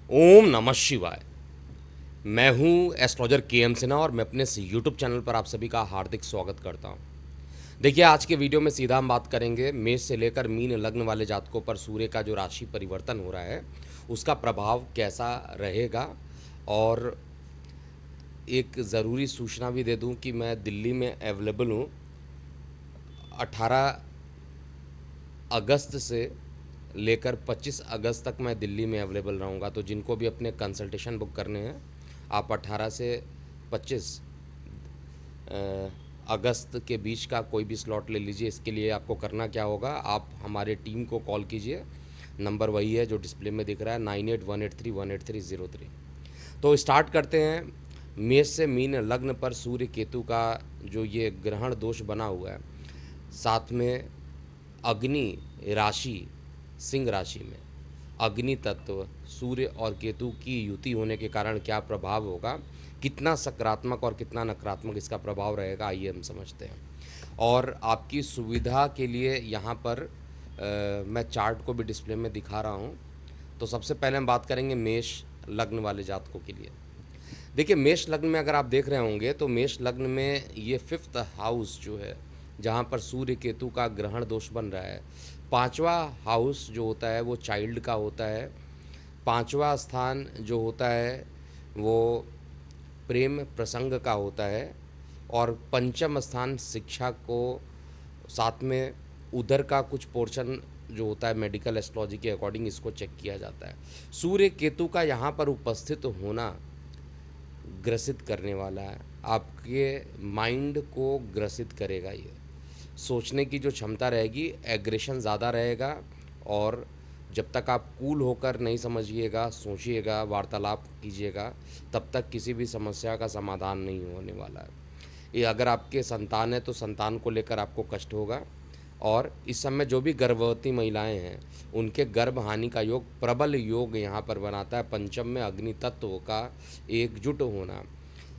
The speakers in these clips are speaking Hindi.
ओम नमः शिवाय। मैं हूं एस्ट्रोलॉजर के एम सिन्हा और मैं अपने इस यूट्यूब चैनल पर आप सभी का हार्दिक स्वागत करता हूं। देखिए, आज के वीडियो में सीधा हम बात करेंगे मेष से लेकर मीन लग्न वाले जातकों पर सूर्य का जो राशि परिवर्तन हो रहा है उसका प्रभाव कैसा रहेगा। और एक ज़रूरी सूचना भी दे दूं कि मैं दिल्ली में अवेलेबल हूं 18 अगस्त से लेकर 25 अगस्त तक मैं दिल्ली में अवेलेबल रहूँगा। तो जिनको भी अपने कंसल्टेशन बुक करने हैं, आप 18 से 25 अगस्त के बीच का कोई भी स्लॉट ले लीजिए। इसके लिए आपको करना क्या होगा, आप हमारे टीम को कॉल कीजिए। नंबर वही है जो डिस्प्ले में दिख रहा है, 9818318303। तो स्टार्ट करते हैं। मेष से मीन लग्न पर सूर्य केतु का जो ये ग्रहण दोष बना हुआ है, साथ में अग्नि राशि सिंह राशि में अग्नि तत्व सूर्य और केतु की युति होने के कारण क्या प्रभाव होगा, कितना सकारात्मक और कितना नकारात्मक इसका प्रभाव रहेगा, आइए हम समझते हैं। और आपकी सुविधा के लिए यहाँ पर मैं चार्ट को भी डिस्प्ले में दिखा रहा हूँ। तो सबसे पहले हम बात करेंगे मेष लग्न वाले जातकों के लिए। देखिए, मेष लग्न में अगर आप देख रहे होंगे तो मेष लग्न में ये फिफ्थ हाउस जो है, जहाँ पर सूर्य केतु का ग्रहण दोष बन रहा है, पांचवा हाउस जो होता है वो चाइल्ड का होता है। पांचवा स्थान जो होता है वो प्रेम प्रसंग का होता है। और पंचम स्थान शिक्षा को, साथ में उधर का कुछ पोर्शन जो होता है मेडिकल एस्ट्रोलॉजी के अकॉर्डिंग इसको चेक किया जाता है। सूर्य केतु का यहाँ पर उपस्थित होना ग्रसित करने वाला है, आपके माइंड को ग्रसित करेगा। ये सोचने की जो क्षमता रहेगी, एग्रेशन ज़्यादा रहेगा। और जब तक आप कूल होकर नहीं समझिएगा, सोचिएगा, वार्तालाप कीजिएगा, तब तक किसी भी समस्या का समाधान नहीं होने वाला है। ये अगर आपके संतान है तो संतान को लेकर आपको कष्ट होगा। और इस समय जो भी गर्भवती महिलाएं हैं उनके गर्भ हानि का योग, प्रबल योग यहाँ पर बनाता है। पंचम में अग्नि तत्व का एकजुट होना,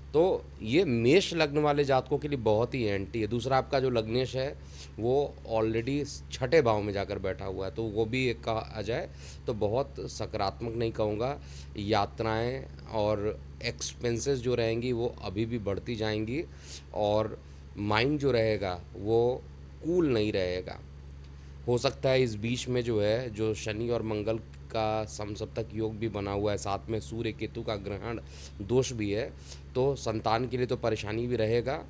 तो ये मेष लग्न वाले जातकों के लिए बहुत ही एंटी है। दूसरा, आपका जो लग्नेश है वो ऑलरेडी छठे भाव में जाकर बैठा हुआ है, तो वो भी एक कहा जाए तो बहुत सकारात्मक नहीं कहूँगा। यात्राएं और एक्सपेंसेस जो रहेंगी वो अभी भी बढ़ती जाएंगी। और माइंड जो रहेगा वो कूल नहीं रहेगा। हो सकता है इस बीच में जो है, जो शनि और मंगल का समसप्तक योग भी बना हुआ है, साथ में सूर्य केतु का ग्रहण दोष भी है, तो संतान के लिए तो परेशानी भी रहेगा।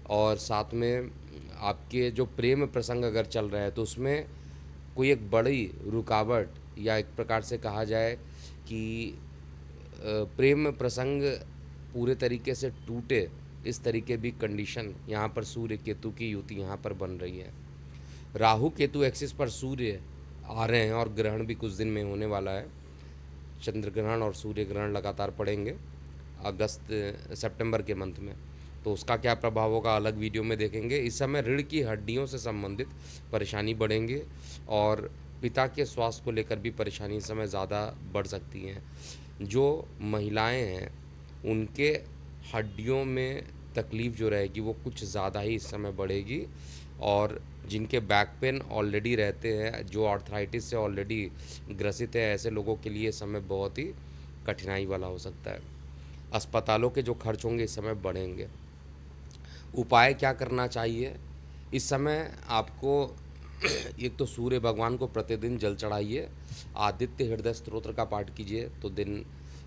और साथ में आपके जो प्रेम प्रसंग अगर चल रहा है तो उसमें कोई एक बड़ी रुकावट, या एक प्रकार से कहा जाए कि प्रेम प्रसंग पूरे तरीके से टूटे, इस तरीके भी कंडीशन यहाँ पर सूर्य केतु की युति यहाँ पर बन रही है। राहु केतु एक्सिस पर सूर्य आ रहे हैं और ग्रहण भी कुछ दिन में होने वाला है। चंद्र ग्रहण और सूर्य ग्रहण लगातार पड़ेंगे अगस्त सितंबर के मंथ में। तो उसका क्या प्रभाव होगा अलग वीडियो में देखेंगे। इस समय रीढ़ की हड्डियों से संबंधित परेशानी बढ़ेंगे और पिता के स्वास्थ्य को लेकर भी परेशानी इस समय ज़्यादा बढ़ सकती हैं। जो महिलाएं हैं उनके हड्डियों में तकलीफ़ जो रहेगी वो कुछ ज़्यादा ही इस समय बढ़ेगी। और जिनके बैक पेन ऑलरेडी रहते हैं, जो आर्थराइटिस से ऑलरेडी ग्रसित है, ऐसे लोगों के लिए समय बहुत ही कठिनाई वाला हो सकता है। अस्पतालों के जो खर्च होंगे इस समय बढ़ेंगे। उपाय क्या करना चाहिए इस समय आपको? एक तो सूर्य भगवान को प्रतिदिन जल चढ़ाइए, आदित्य हृदय स्तोत्र का पाठ कीजिए, तो दिन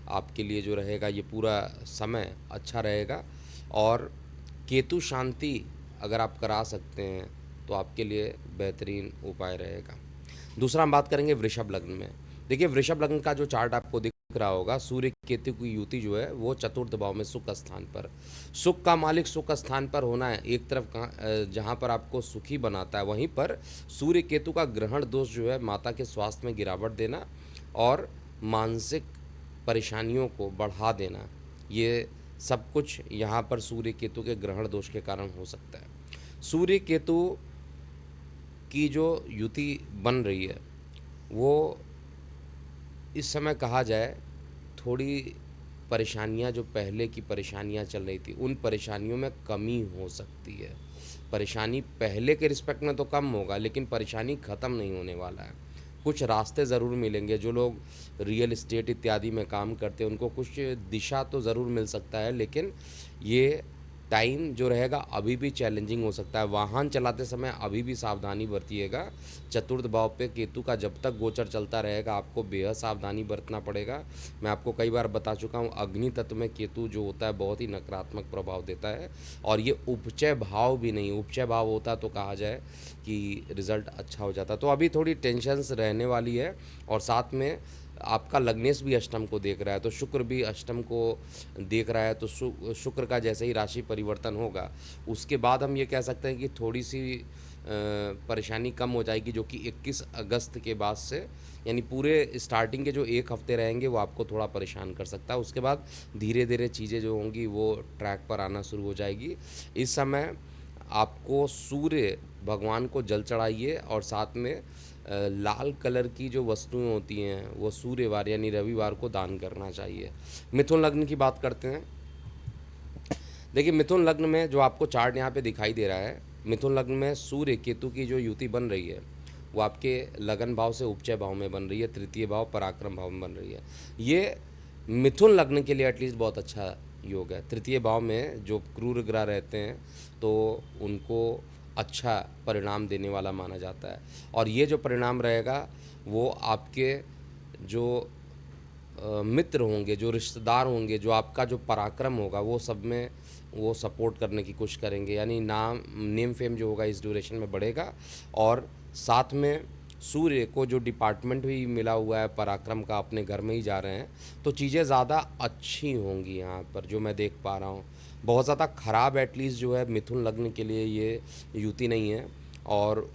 आपके लिए जो रहेगा ये पूरा समय अच्छा रहेगा। और केतु शांति अगर आप करा सकते हैं तो आपके लिए बेहतरीन उपाय रहेगा। दूसरा हम बात करेंगे वृषभ लग्न में। देखिए, वृषभ लग्न का जो चार्ट आपको दिख रहा होगा, सूर्य केतु की युति जो है वो चतुर्थ भाव में सुख स्थान पर, सुख का मालिक सुख स्थान पर होना है। एक तरफ जहाँ पर आपको सुखी बनाता है, वहीं पर सूर्य केतु का ग्रहण दोष जो है माता के स्वास्थ्य में गिरावट देना और मानसिक परेशानियों को बढ़ा देना, ये सब कुछ यहाँ पर सूर्य केतु के ग्रहण दोष के कारण हो सकता है। सूर्य केतु की जो युति बन रही है वो इस समय कहा जाए थोड़ी परेशानियां, जो पहले की परेशानियां चल रही थी उन परेशानियों में कमी हो सकती है। परेशानी पहले के रिस्पेक्ट में तो कम होगा, लेकिन परेशानी ख़त्म नहीं होने वाला है। कुछ रास्ते ज़रूर मिलेंगे। जो लोग रियल एस्टेट इत्यादि में काम करते हैं उनको कुछ दिशा तो ज़रूर मिल सकता है, लेकिन ये टाइम जो रहेगा अभी भी चैलेंजिंग हो सकता है। वाहन चलाते समय अभी भी सावधानी बरतिएगा। चतुर्थ भाव पे केतु का जब तक गोचर चलता रहेगा आपको बेहद सावधानी बरतना पड़ेगा। मैं आपको कई बार बता चुका हूँ, अग्नि तत्व में केतु जो होता है बहुत ही नकारात्मक प्रभाव देता है, और ये उपचय भाव भी नहीं, उपचय भाव होता तो कहा जाए कि रिज़ल्ट अच्छा हो जाता। तो अभी थोड़ी टेंशन्स रहने वाली है, और साथ में आपका लग्नेश भी अष्टम को देख रहा है, तो शुक्र भी अष्टम को देख रहा है, तो शुक्र का जैसे ही राशि परिवर्तन होगा उसके बाद हम ये कह सकते हैं कि थोड़ी सी परेशानी कम हो जाएगी, जो कि 21 अगस्त के बाद से, यानी पूरे स्टार्टिंग के जो एक हफ्ते रहेंगे वो आपको थोड़ा परेशान कर सकता है। उसके बाद धीरे धीरे चीज़ें जो होंगी वो ट्रैक पर आना शुरू हो जाएगी। इस समय आपको सूर्य भगवान को जल चढ़ाइए, और साथ में लाल कलर की जो वस्तुएं होती हैं वो सूर्यवार यानी रविवार को दान करना चाहिए। मिथुन लग्न की बात करते हैं। देखिए, मिथुन लग्न में जो आपको चार्ट यहाँ पे दिखाई दे रहा है, मिथुन लग्न में सूर्य केतु की जो युति बन रही है वो आपके लगन भाव से उपचय भाव में बन रही है, तृतीय भाव पराक्रम भाव में बन रही है। ये मिथुन लग्न के लिए एटलीस्ट बहुत अच्छा योग है। तृतीय भाव में जो क्रूर ग्रह रहते हैं तो उनको अच्छा परिणाम देने वाला माना जाता है, और ये जो परिणाम रहेगा वो आपके जो मित्र होंगे, जो रिश्तेदार होंगे, जो आपका जो पराक्रम होगा वो सब में वो सपोर्ट करने की कोशिश करेंगे, यानी नाम नेम फेम जो होगा इस ड्यूरेशन में बढ़ेगा। और साथ में सूर्य को जो डिपार्टमेंट भी मिला हुआ है पराक्रम का, अपने घर में ही जा रहे हैं, तो चीज़ें ज़्यादा अच्छी होंगी यहाँ पर जो मैं देख पा रहा हूँ। बहुत ज़्यादा ख़राब एटलीस्ट जो है मिथुन लग्न के लिए ये युति नहीं है। और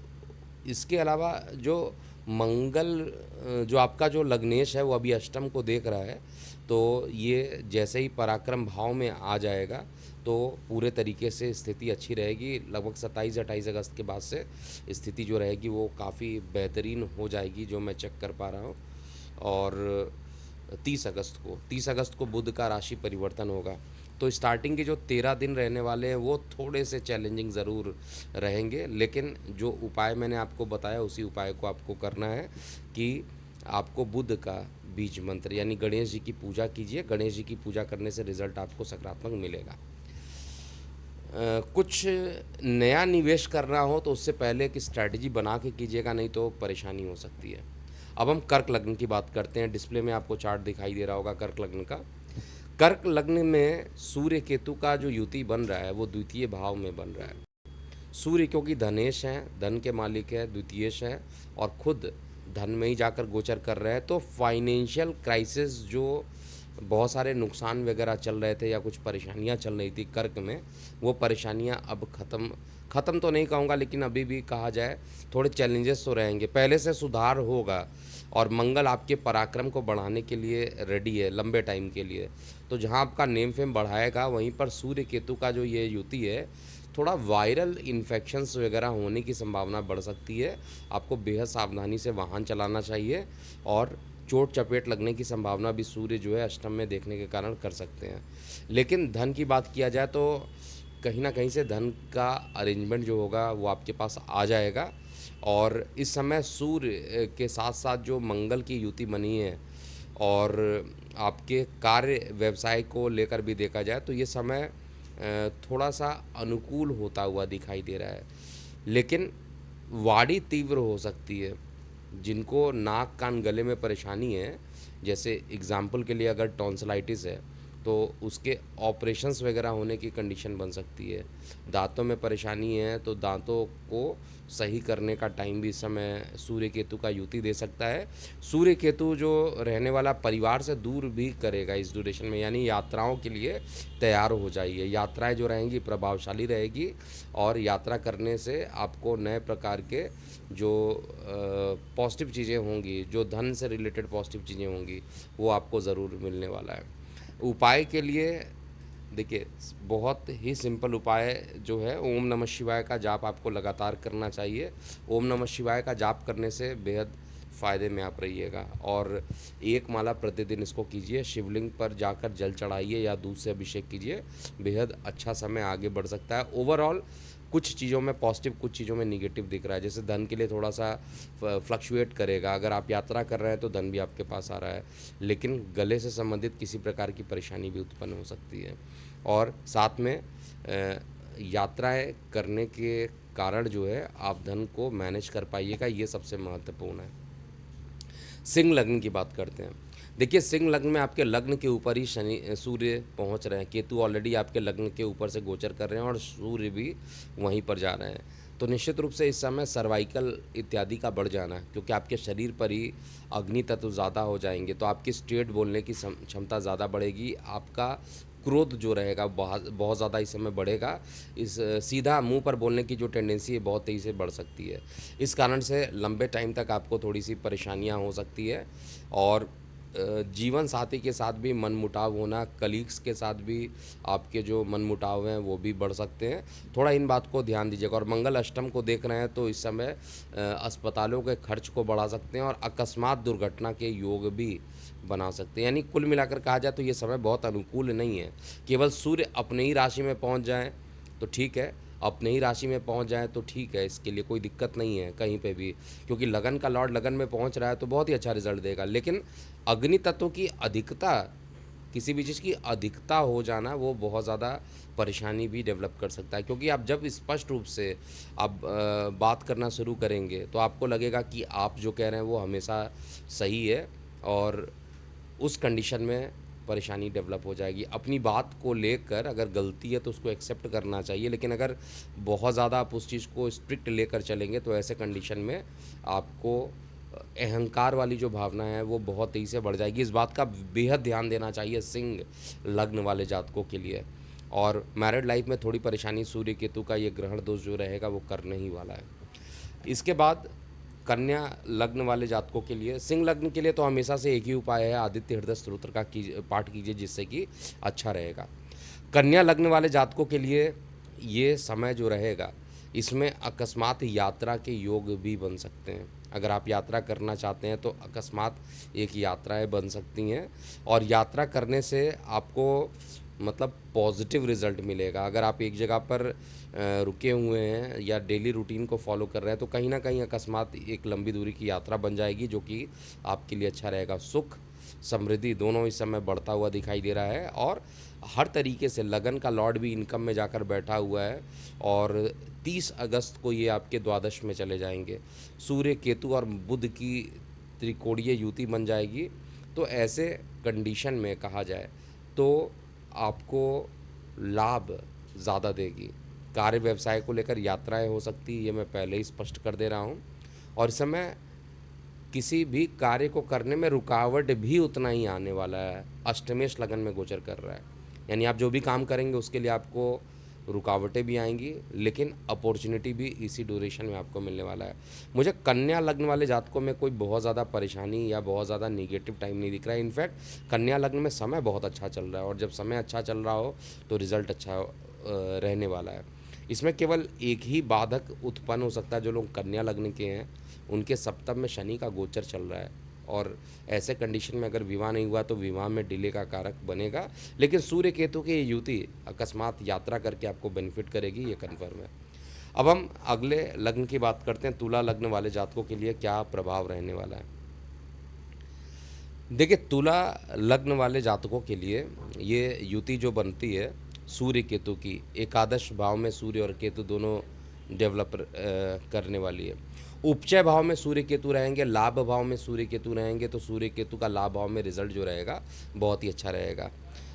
इसके अलावा जो मंगल जो आपका जो लग्नेश है वो अभी अष्टम को देख रहा है, तो ये जैसे ही पराक्रम भाव में आ जाएगा तो पूरे तरीके से स्थिति अच्छी रहेगी। लगभग 27-28 अगस्त के बाद से स्थिति जो रहेगी वो काफ़ी बेहतरीन हो जाएगी, जो मैं चेक कर पा रहा हूँ। और 30 अगस्त को बुध का राशि परिवर्तन होगा, तो स्टार्टिंग के जो 13 दिन रहने वाले हैं वो थोड़े से चैलेंजिंग ज़रूर रहेंगे, लेकिन जो उपाय मैंने आपको बताया उसी उपाय को आपको करना है कि आपको बुध का बीज मंत्र यानी गणेश जी की पूजा कीजिए। गणेश जी की पूजा करने से रिजल्ट आपको सकारात्मक मिलेगा। कुछ नया निवेश करना हो तो उससे पहले एक स्ट्रैटेजी बना के कीजिएगा, नहीं तो परेशानी हो सकती है। अब हम कर्क लग्न की बात करते हैं। डिस्प्ले में आपको चार्ट दिखाई दे रहा होगा कर्क लग्न का। कर्क लग्न में सूर्य केतु का जो युति बन रहा है वो द्वितीय भाव में बन रहा है। सूर्य क्योंकि धनेश हैं, धन के मालिक है, द्वितीयेश हैं, और खुद धन में ही जाकर गोचर कर रहे हैं, तो फाइनेंशियल क्राइसिस जो बहुत सारे नुकसान वगैरह चल रहे थे या कुछ परेशानियां चल रही थी कर्क में, वो परेशानियां अब ख़त्म तो नहीं कहूँगा, लेकिन अभी भी कहा जाए थोड़े चैलेंजेस तो रहेंगे। पहले से सुधार होगा, और मंगल आपके पराक्रम को बढ़ाने के लिए रेडी है लंबे टाइम के लिए। तो जहाँ आपका नेम फेम बढ़ाएगा वहीं पर सूर्य केतु का जो ये युति है, थोड़ा वायरल इन्फेक्शंस वगैरह होने की संभावना बढ़ सकती है। आपको बेहद सावधानी से वाहन चलाना चाहिए, और चोट चपेट लगने की संभावना भी सूर्य जो है अष्टम में देखने के कारण कर सकते हैं। लेकिन धन की बात किया जाए तो कहीं ना कहीं से धन का अरेंजमेंट जो होगा वो आपके पास आ जाएगा। और इस समय सूर्य के साथ साथ जो मंगल की युति बनी है, और आपके कार्य व्यवसाय को लेकर भी देखा जाए तो ये समय थोड़ा सा अनुकूल होता हुआ दिखाई दे रहा है, लेकिन वाणी तीव्र हो सकती है। जिनको नाक कान गले में परेशानी है, जैसे एग्जाम्पल के लिए अगर टॉन्सिलाइटिस है तो उसके ऑपरेशंस वगैरह होने की कंडीशन बन सकती है। दांतों में परेशानी है तो दांतों को सही करने का टाइम भी इस समय सूर्य केतु का युति दे सकता है। सूर्य केतु जो रहने वाला परिवार से दूर भी करेगा इस ड्यूरेशन में, यानी यात्राओं के लिए तैयार हो जाइए। यात्राएं जो रहेंगी प्रभावशाली रहेगी, और यात्रा करने से आपको नए प्रकार के जो पॉजिटिव चीज़ें होंगी, जो धन से रिलेटेड पॉजिटिव चीज़ें होंगी, वो आपको ज़रूर मिलने वाला है। उपाय के लिए देखिए, बहुत ही सिंपल उपाय जो है, ओम नमः शिवाय का जाप आपको लगातार करना चाहिए। ओम नमः शिवाय का जाप करने से बेहद फ़ायदे में आप रहिएगा, और एक माला प्रतिदिन इसको कीजिए। शिवलिंग पर जाकर जल चढ़ाइए या दूध से अभिषेक कीजिए। बेहद अच्छा समय आगे बढ़ सकता है। ओवरऑल कुछ चीज़ों में पॉजिटिव, कुछ चीज़ों में निगेटिव दिख रहा है। जैसे धन के लिए थोड़ा सा फ्लक्चुएट करेगा, अगर आप यात्रा कर रहे हैं तो धन भी आपके पास आ रहा है, लेकिन गले से संबंधित किसी प्रकार की परेशानी भी उत्पन्न हो सकती है। और साथ में यात्राएं करने के कारण जो है आप धन को मैनेज कर पाइएगा, ये सबसे महत्वपूर्ण है। सिंह लग्न की बात करते हैं। देखिए, सिंह लग्न में आपके लग्न के ऊपर ही शनि सूर्य पहुंच रहे हैं, केतु ऑलरेडी आपके लग्न के ऊपर से गोचर कर रहे हैं और सूर्य भी वहीं पर जा रहे हैं। तो निश्चित रूप से इस समय सर्वाइकल इत्यादि का बढ़ जाना है, क्योंकि आपके शरीर पर ही अग्नि तत्व ज़्यादा हो जाएंगे, तो आपकी स्ट्रेट बोलने की क्षमता ज़्यादा बढ़ेगी। आपका क्रोध जो रहेगा बहुत बहुत ज़्यादा इस समय बढ़ेगा। इस सीधा मुंह पर बोलने की जो टेंडेंसी है बहुत तेज़ी से बढ़ सकती है। इस कारण से लंबे टाइम तक आपको थोड़ी सी परेशानियां हो सकती है। और जीवन साथी के साथ भी मनमुटाव होना, कलीग्स के साथ भी आपके जो मनमुटाव हैं वो भी बढ़ सकते हैं। थोड़ा इन बात को ध्यान दीजिएगा। और मंगल अष्टम को देख रहे हैं तो इस समय अस्पतालों के खर्च को बढ़ा सकते हैं और अकस्मात दुर्घटना के योग भी बना सकते हैं। यानी कुल मिलाकर कहा जाए तो ये समय बहुत अनुकूल नहीं है। केवल सूर्य अपने ही राशि में पहुंच जाएं तो ठीक है, अपने ही राशि में पहुंच जाएं तो ठीक है, इसके लिए कोई दिक्कत नहीं है कहीं पे भी, क्योंकि लगन का लॉर्ड लगन में पहुंच रहा है तो बहुत ही अच्छा रिजल्ट देगा। लेकिन अग्नि तत्व की अधिकता, किसी भी चीज़ की अधिकता हो जाना वो बहुत ज़्यादा परेशानी भी डेवलप कर सकता है, क्योंकि आप जब स्पष्ट रूप से आप बात करना शुरू करेंगे तो आपको लगेगा कि आप जो कह रहे हैं वो हमेशा सही है, और उस कंडीशन में परेशानी डेवलप हो जाएगी। अपनी बात को लेकर अगर गलती है तो उसको एक्सेप्ट करना चाहिए, लेकिन अगर बहुत ज़्यादा आप उस चीज़ को स्ट्रिक्ट लेकर चलेंगे तो ऐसे कंडीशन में आपको अहंकार वाली जो भावना है वो बहुत तेज़ी से बढ़ जाएगी। इस बात का बेहद ध्यान देना चाहिए सिंह लग्न वाले जातकों के लिए। और मैरिड लाइफ में थोड़ी परेशानी सूर्य केतु का ये ग्रहण दोष जो रहेगा वो करने ही वाला है। इसके बाद कन्या लग्न वाले जातकों के लिए, सिंह लग्न के लिए तो हमेशा से एक ही उपाय है, आदित्य हृदय स्तोत्र का पाठ कीजिए, जिससे कि अच्छा रहेगा। कन्या लग्न वाले जातकों के लिए ये समय जो रहेगा इसमें अकस्मात यात्रा के योग भी बन सकते हैं। अगर आप यात्रा करना चाहते हैं तो अकस्मात एक यात्राएं बन सकती हैं, और यात्रा करने से आपको मतलब पॉजिटिव रिज़ल्ट मिलेगा। अगर आप एक जगह पर रुके हुए हैं या डेली रूटीन को फॉलो कर रहे हैं तो कहीं ना कहीं अकस्मात एक लंबी दूरी की यात्रा बन जाएगी, जो कि आपके लिए अच्छा रहेगा। सुख समृद्धि दोनों इस समय बढ़ता हुआ दिखाई दे रहा है, और हर तरीके से लगन का लॉर्ड भी इनकम में जाकर बैठा हुआ है, और 30 अगस्त को ये आपके द्वादश में चले जाएंगे। सूर्य केतु और बुध की त्रिकोणीय युति बन जाएगी। तो ऐसे कंडीशन में कहा जाए तो आपको लाभ ज़्यादा देगी। कार्य व्यवसाय को लेकर यात्राएं हो सकती है, ये मैं पहले ही स्पष्ट कर दे रहा हूँ। और इस समय किसी भी कार्य को करने में रुकावट भी उतना ही आने वाला है। अष्टमेश लगन में गोचर कर रहा है, यानी आप जो भी काम करेंगे उसके लिए आपको रुकावटें भी आएंगी, लेकिन अपॉर्चुनिटी भी इसी ड्यूरेशन में आपको मिलने वाला है। मुझे कन्या लग्न वाले जातकों में कोई बहुत ज़्यादा परेशानी या बहुत ज़्यादा निगेटिव टाइम नहीं दिख रहा है। इनफैक्ट कन्या लग्न में समय बहुत अच्छा चल रहा है, और जब समय अच्छा चल रहा हो तो रिज़ल्ट अच्छा रहने वाला है। इसमें केवल एक ही बाधक उत्पन्न हो सकता है। जो लोग कन्या लग्न के हैं उनके सप्तम में शनि का गोचर चल रहा है, और ऐसे कंडीशन में अगर विवाह नहीं हुआ तो विवाह में डिले का कारक बनेगा। लेकिन सूर्य केतु की ये युति अकस्मात यात्रा करके आपको बेनिफिट करेगी, ये कन्फर्म है। अब हम अगले लग्न की बात करते हैं। तुला लग्न वाले जातकों के लिए क्या प्रभाव रहने वाला है। देखिए, तुला लग्न वाले जातकों के लिए ये युति जो बनती है सूर्य केतु की, एकादश भाव में सूर्य और केतु दोनों डेवलप करने वाली है। उपचय भाव में सूर्य केतु रहेंगे, लाभ भाव में सूर्य केतु रहेंगे, तो सूर्य केतु का लाभ भाव में रिजल्ट जो रहेगा बहुत ही अच्छा रहेगा।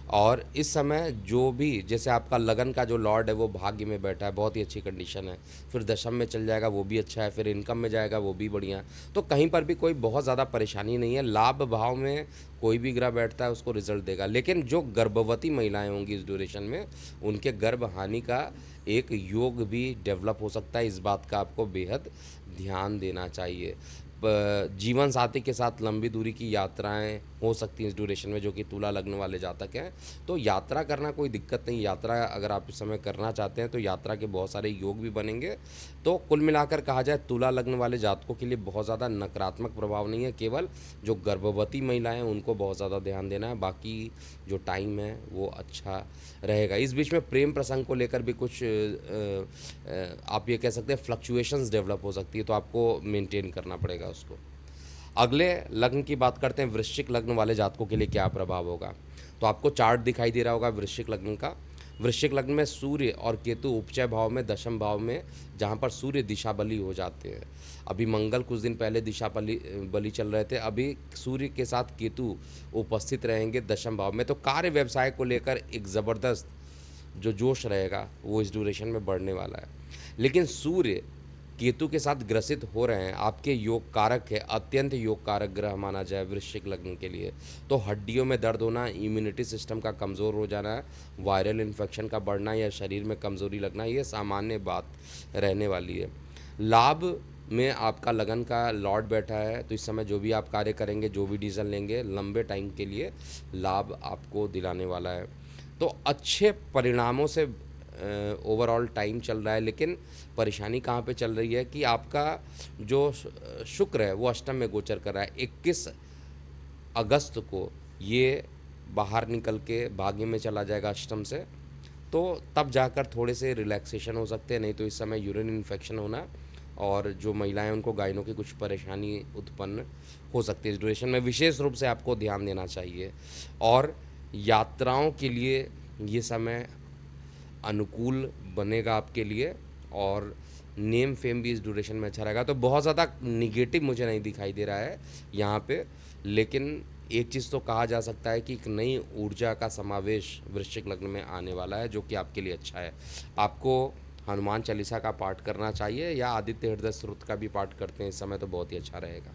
और इस समय जो भी, जैसे आपका लगन का जो लॉर्ड है वो भाग्य में बैठा है, बहुत ही अच्छी कंडीशन है। फिर दशम में चल जाएगा, वो भी अच्छा है। फिर इनकम में जाएगा, वो भी बढ़िया। तो कहीं पर भी कोई बहुत ज़्यादा परेशानी नहीं है। लाभ भाव में कोई भी ग्रह बैठता है उसको रिजल्ट देगा। लेकिन जो गर्भवती महिलाएं होंगी इस ड्यूरेशन में, उनके गर्भ हानि का एक योग भी डेवलप हो सकता है। इस बात का आपको बेहद ध्यान देना चाहिए। जीवन साथी के साथ लंबी दूरी की यात्राएं हो सकती हैं इस ड्यूरेशन में, जो कि तुला लग्न वाले जातक हैं। तो यात्रा करना कोई दिक्कत नहीं, यात्रा अगर आप इस समय करना चाहते हैं तो यात्रा के बहुत सारे योग भी बनेंगे। तो कुल मिलाकर कहा जाए तुला लग्न वाले जातकों के लिए बहुत ज़्यादा नकारात्मक प्रभाव नहीं है, केवल जो गर्भवती महिलाएं हैं उनको बहुत ज़्यादा ध्यान देना है, बाकी जो टाइम है वो अच्छा रहेगा। इस बीच में प्रेम प्रसंग को लेकर भी कुछ आप ये कह सकते हैं फ्लक्चुएशंस डेवलप हो सकती है, तो आपको मेंटेन करना पड़ेगा उसको। अगले लग्न की बात करते हैं, वृश्चिक लग्न वाले जातकों के लिए क्या प्रभाव होगा। तो आपको चार्ट दिखाई दे रहा होगा वृश्चिक लग्न का। वृश्चिक लग्न में सूर्य और केतु उपचय भाव में, दशम भाव में, जहाँ पर सूर्य दिशा बली हो जाते हैं। अभी मंगल कुछ दिन पहले दिशा बली चल रहे थे, अभी सूर्य के साथ केतु उपस्थित रहेंगे दशम भाव में। तो कार्य व्यवसाय को लेकर एक ज़बरदस्त जो जोश रहेगा वो इस ड्यूरेशन में बढ़ने वाला है। लेकिन सूर्य केतु के साथ ग्रसित हो रहे हैं, आपके योग कारक है, अत्यंत योग कारक ग्रह माना जाए वृश्चिक लग्न के लिए। तो हड्डियों में दर्द होना, इम्यूनिटी सिस्टम का कमज़ोर हो जाना, वायरल इन्फेक्शन का बढ़ना या शरीर में कमज़ोरी लगना, ये सामान्य बात रहने वाली है। लाभ में आपका लगन का लॉर्ड बैठा है, तो इस समय जो भी आप कार्य करेंगे, जो भी डिसीजन लेंगे, लंबे टाइम के लिए लाभ आपको दिलाने वाला है। तो अच्छे परिणामों से ओवरऑल टाइम चल रहा है। लेकिन परेशानी कहाँ पे चल रही है कि आपका जो शुक्र है वो अष्टम में गोचर कर रहा है। 21 अगस्त को ये बाहर निकल के भाग्य में चला जाएगा अष्टम से, तो तब जाकर थोड़े से रिलैक्सेशन हो सकते हैं, नहीं तो इस समय यूरिन इन्फेक्शन होना और जो महिलाएं उनको गायनों की कुछ परेशानी उत्पन्न हो सकती है। इस ड्यूरेशन में विशेष रूप से आपको ध्यान देना चाहिए। और यात्राओं के लिए ये समय अनुकूल बनेगा आपके लिए, और नेम फेम भी इस ड्यूरेशन में अच्छा रहेगा। तो बहुत ज़्यादा निगेटिव मुझे नहीं दिखाई दे रहा है यहाँ पे। लेकिन एक चीज़ तो कहा जा सकता है कि एक नई ऊर्जा का समावेश वृश्चिक लग्न में आने वाला है, जो कि आपके लिए अच्छा है। आपको हनुमान चालीसा का पाठ करना चाहिए, या आदित्य हृदय स्तोत्र का भी पाठ करते हैं इस समय, तो बहुत ही अच्छा रहेगा।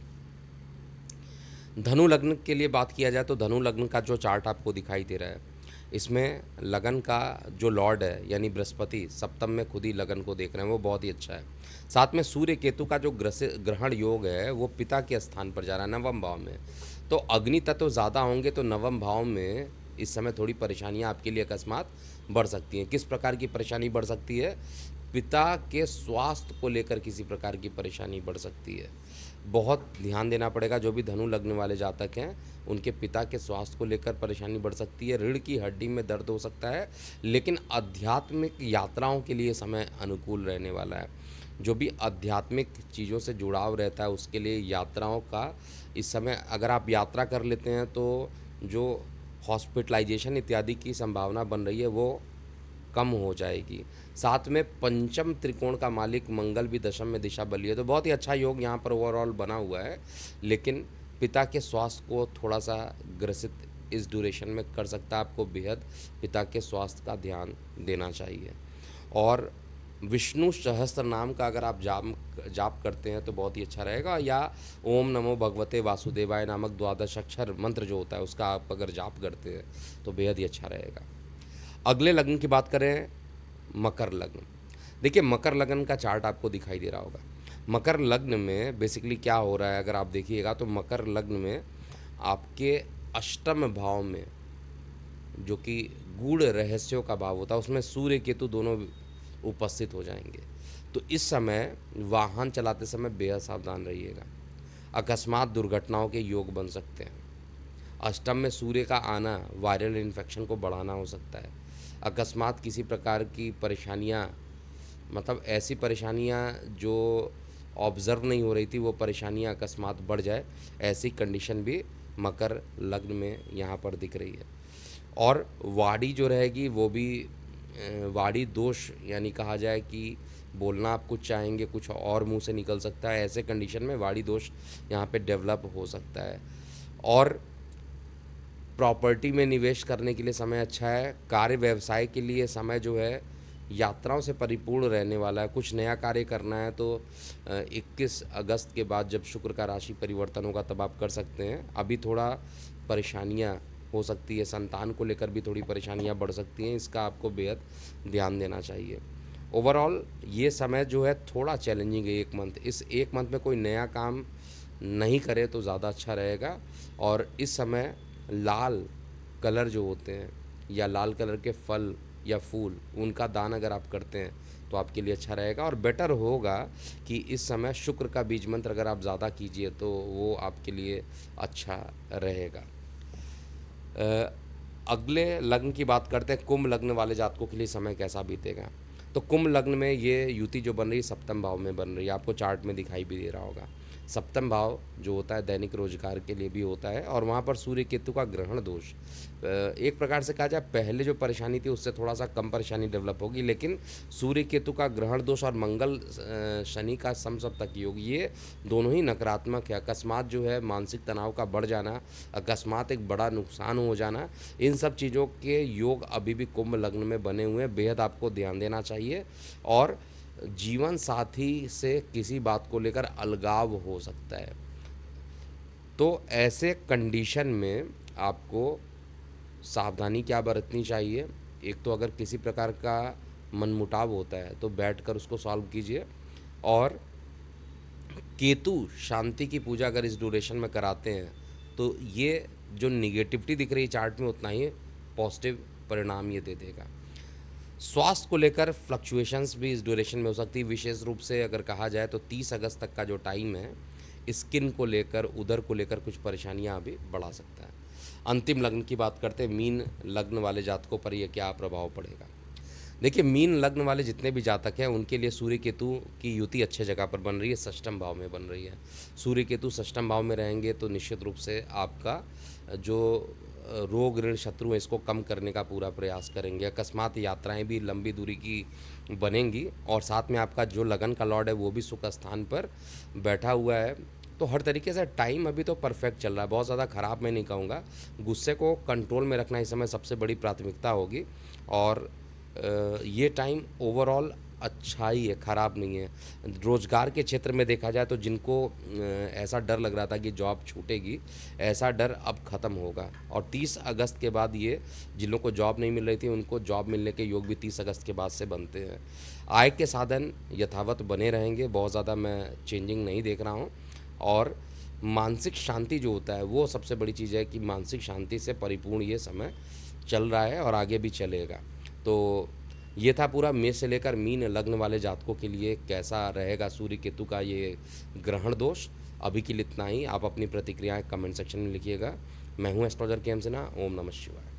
धनु लग्न के लिए बात किया जाए तो धनु लग्न का जो चार्ट आपको दिखाई दे रहा है, इसमें लगन का जो लॉर्ड है यानी बृहस्पति सप्तम में खुद ही लगन को देख रहे हैं, वो बहुत ही अच्छा है। साथ में सूर्य केतु का जो ग्रहण योग है वो पिता के स्थान पर जा रहा है, नवम भाव में। तो अग्नि तत्व ज़्यादा होंगे, तो नवम भाव में इस समय थोड़ी परेशानियां आपके लिए अकस्मात बढ़ सकती हैं। किस प्रकार की परेशानी बढ़ सकती है? पिता के स्वास्थ्य को लेकर किसी प्रकार की परेशानी बढ़ सकती है। बहुत ध्यान देना पड़ेगा। जो भी धनु लग्न वाले जातक हैं उनके पिता के स्वास्थ्य को लेकर परेशानी बढ़ सकती है। रीढ़ की हड्डी में दर्द हो सकता है। लेकिन आध्यात्मिक यात्राओं के लिए समय अनुकूल रहने वाला है। जो भी आध्यात्मिक चीज़ों से जुड़ाव रहता है उसके लिए यात्राओं का इस समय, अगर आप यात्रा कर लेते हैं तो जो हॉस्पिटलाइजेशन इत्यादि की संभावना बन रही है वो कम हो जाएगी। साथ में पंचम त्रिकोण का मालिक मंगल भी दशम में दिशा बली है, तो बहुत ही अच्छा योग यहाँ पर ओवरऑल बना हुआ है। लेकिन पिता के स्वास्थ्य को थोड़ा सा ग्रसित इस ड्यूरेशन में कर सकता है। आपको बेहद पिता के स्वास्थ्य का ध्यान देना चाहिए। और विष्णु सहस्त्र नाम का अगर आप जाप करते हैं तो बहुत ही अच्छा रहेगा, या ओम नमो भगवते वासुदेवाय नामक 12 अक्षर मंत्र जो होता है उसका आप अगर जाप करते हैं तो बेहद ही अच्छा रहेगा। अगले लग्न की बात करें, मकर लग्न। देखिए मकर लग्न का चार्ट आपको दिखाई दे रहा होगा। मकर लग्न में बेसिकली क्या हो रहा है अगर आप देखिएगा तो मकर लग्न में आपके अष्टम भाव में जो कि गूढ़ रहस्यों का भाव होता है उसमें सूर्य केतु दोनों उपस्थित हो जाएंगे। तो इस समय वाहन चलाते समय बेहद सावधान रहिएगा। अकस्मात दुर्घटनाओं के योग बन सकते हैं। अष्टम में सूर्य का आना वायरल इन्फेक्शन को बढ़ाना हो सकता है। अकस्मात किसी प्रकार की परेशानियां, मतलब ऐसी परेशानियां जो ऑब्ज़र्व नहीं हो रही थी वो परेशानियां अकस्मात बढ़ जाए, ऐसी कंडीशन भी मकर लग्न में यहाँ पर दिख रही है। और वाड़ी जो रहेगी वो भी वाड़ी दोष, यानी कहा जाए कि बोलना आप कुछ चाहेंगे कुछ और मुंह से निकल सकता है, ऐसे कंडीशन में वाड़ी दोष यहाँ पे डेवलप हो सकता है। और प्रॉपर्टी में निवेश करने के लिए समय अच्छा है। कार्य व्यवसाय के लिए समय जो है यात्राओं से परिपूर्ण रहने वाला है। कुछ नया कार्य करना है तो 21 अगस्त के बाद जब शुक्र का राशि परिवर्तन होगा तब आप कर सकते हैं। अभी थोड़ा परेशानियां हो सकती है, संतान को लेकर भी थोड़ी परेशानियां बढ़ सकती हैं, इसका आपको बेहद ध्यान देना चाहिए। ओवरऑल ये समय जो है थोड़ा चैलेंजिंग है। एक मंथ, इस एक मंथ में कोई नया काम नहीं करें तो ज़्यादा अच्छा रहेगा। और इस समय लाल कलर जो होते हैं या लाल कलर के फल या फूल, उनका दान अगर आप करते हैं तो आपके लिए अच्छा रहेगा। और बेटर होगा कि इस समय शुक्र का बीज मंत्र अगर आप ज़्यादा कीजिए तो वो आपके लिए अच्छा रहेगा। अ, अगले लग्न की बात करते हैं, कुंभ लग्न वाले जातकों के लिए समय कैसा बीतेगा। तो कुंभ लग्न में ये युति जो बन रही है सप्तम भाव में बन रही है, आपको चार्ट में दिखाई भी दे रहा होगा। सप्तम भाव जो होता है दैनिक रोजगार के लिए भी होता है, और वहाँ पर सूर्य केतु का ग्रहण दोष, एक प्रकार से कहा जाए पहले जो परेशानी थी उससे थोड़ा सा कम परेशानी डेवलप होगी, लेकिन सूर्य केतु का ग्रहण दोष और मंगल शनि का समसप्तक योग, ये दोनों ही नकारात्मक है। अकस्मात जो है मानसिक तनाव का बढ़ जाना, अकस्मात एक बड़ा नुकसान हो जाना, इन सब चीज़ों के योग अभी भी कुंभ लग्न में बने हुए हैं। बेहद आपको ध्यान देना चाहिए। और जीवन साथी से किसी बात को लेकर अलगाव हो सकता है, तो ऐसे कंडीशन में आपको सावधानी क्या बरतनी चाहिए। एक तो अगर किसी प्रकार का मनमुटाव होता है तो बैठकर उसको सॉल्व कीजिए। और केतु शांति की पूजा अगर इस ड्यूरेशन में कराते हैं तो ये जो निगेटिविटी दिख रही है चार्ट में उतना ही पॉजिटिव परिणाम ये दे देगा। स्वास्थ्य को लेकर फ्लक्चुएशंस भी इस ड्यूरेशन में हो सकती है। विशेष रूप से अगर कहा जाए तो 30 अगस्त तक का जो टाइम है, स्किन को लेकर, उदर को लेकर कुछ परेशानियां अभी बढ़ा सकता है। अंतिम लग्न की बात करते हैं, मीन लग्न वाले जातकों पर यह क्या प्रभाव पड़ेगा। देखिए, मीन लग्न वाले जितने भी जातक हैं उनके लिए सूर्य केतु की युति अच्छे जगह पर बन रही है, षष्ठम भाव में बन रही है। सूर्य केतु षष्ठम भाव में रहेंगे तो निश्चित रूप से आपका जो रोग ऋण शत्रु है इसको कम करने का पूरा प्रयास करेंगे। अकस्मात यात्राएं भी लंबी दूरी की बनेंगी, और साथ में आपका जो लगन का लॉर्ड है वो भी सुख स्थान पर बैठा हुआ है। तो हर तरीके से टाइम अभी तो परफेक्ट चल रहा है, बहुत ज़्यादा ख़राब मैं नहीं कहूँगा। गुस्से को कंट्रोल में रखना इस समय सबसे बड़ी प्राथमिकता होगी। और ये टाइम ओवरऑल अच्छा ही है, ख़राब नहीं है। रोज़गार के क्षेत्र में देखा जाए तो जिनको ऐसा डर लग रहा था कि जॉब छूटेगी, ऐसा डर अब ख़त्म होगा। और 30 अगस्त के बाद ये जिन लोगों को जॉब नहीं मिल रही थी उनको जॉब मिलने के योग भी 30 अगस्त के बाद से बनते हैं। आय के साधन यथावत बने रहेंगे, बहुत ज़्यादा मैं चेंजिंग नहीं देख रहा हूँ। और मानसिक शांति जो होता है वो सबसे बड़ी चीज़ है कि मानसिक शांति से परिपूर्ण ये समय चल रहा है और आगे भी चलेगा। तो ये था पूरा मेष से लेकर मीन लग्न वाले जातकों के लिए कैसा रहेगा सूर्य केतु का ये ग्रहण दोष। अभी के लिए इतना ही। आप अपनी प्रतिक्रियाएं कमेंट सेक्शन में लिखिएगा। मैं हूं एस्ट्रोलॉजर के एम सिन्हा। ओम नमः शिवाय।